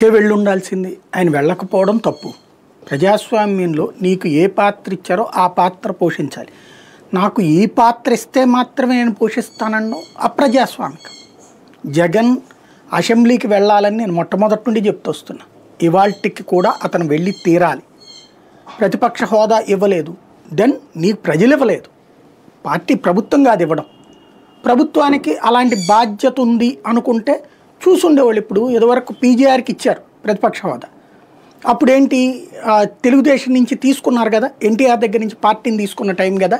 వెళ్ళుండాల్సింది ఆయన వెళ్ళకపోవడం తప్పు. ప్రజాస్వామ్యంలో నీకు ఏ పాత్ర ఇచ్చారో ఆ పాత్ర పోషించాలి. నాకు ఈ పాత్ర ఇస్తే మాత్రమే నేను పోషిస్తానన్నో అప్రజాస్వామికం. జగన్ అసెంబ్లీకి వెళ్ళాలని నేను మొట్టమొదటి నుండి చెప్తొస్తున్నా. ఇవాల్టికి కూడా అతను వెళ్ళి తీరాలి. ప్రతిపక్ష హోదా ఇవ్వలేదు, దెన్ నీకు ప్రజలు ఇవ్వలేదు, పార్టీ ప్రభుత్వం కాదు ఇవ్వడం. ప్రభుత్వానికి అలాంటి బాధ్యత ఉంది అనుకుంటే చూసుండేవాళ్ళు. ఇప్పుడు ఇదివరకు పీజీఆర్కి ఇచ్చారు ప్రతిపక్ష హోదా, అప్పుడేంటి తెలుగుదేశం నుంచి తీసుకున్నారు కదా, ఎన్టీఆర్ దగ్గర నుంచి పార్టీని తీసుకున్న టైం కదా,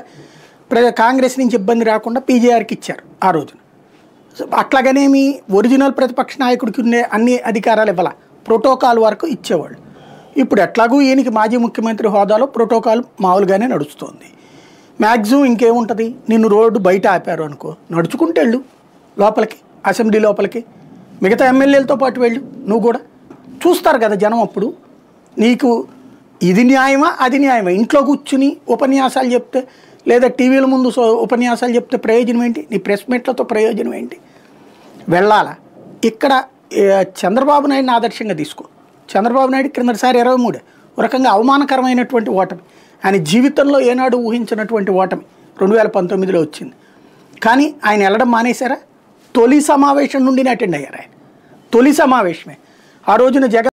కాంగ్రెస్ నుంచి ఇబ్బంది రాకుండా పీజీఆర్కి ఇచ్చారు ఆ రోజున. అట్లాగనేమి ఒరిజినల్ ప్రతిపక్ష నాయకుడికి ఉండే అన్ని అధికారాలు ఇవ్వాల, ప్రోటోకాల్ వరకు ఇచ్చేవాళ్ళు. ఇప్పుడు ఎట్లాగూ ఈయనకి మాజీ ముఖ్యమంత్రి హోదాలో ప్రోటోకాల్ మామూలుగానే నడుస్తుంది. మ్యాక్సిమం ఇంకేముంటుంది, నిన్ను రోడ్డు బయట ఆపారు అనుకో, నడుచుకుంటూ వెళ్ళు లోపలికి, అసెంబ్లీ లోపలికి, మిగతా ఎమ్మెల్యేలతో పాటు వెళ్ళు. నువ్వు కూడా చూస్తారు కదా జనం అప్పుడు నీకు ఇది న్యాయమా అది న్యాయమా. ఇంట్లో కూర్చుని ఉపన్యాసాలు చెప్తే లేదా టీవీల ముందు ఉపన్యాసాలు చెప్తే ప్రయోజనం ఏంటి? నీ ప్రెస్ మీట్లతో ప్రయోజనం ఏంటి? వెళ్ళాలా? ఇక్కడ చంద్రబాబు నాయుడిని ఆదర్శంగా తీసుకో. చంద్రబాబు నాయుడు క్రిందటిసారి 23 ఒక రకంగా అవమానకరమైనటువంటి ఓటమి, ఆయన జీవితంలో ఏనాడు ఊహించినటువంటి ఓటమి 2019లో వచ్చింది. కానీ ఆయన వెళ్ళడం మానేశారా? తొలి సమావేశం నుండి అటెండ్ అయ్యారు. ఆయన తొలి సమావేశమే. ఆ రోజున జగన్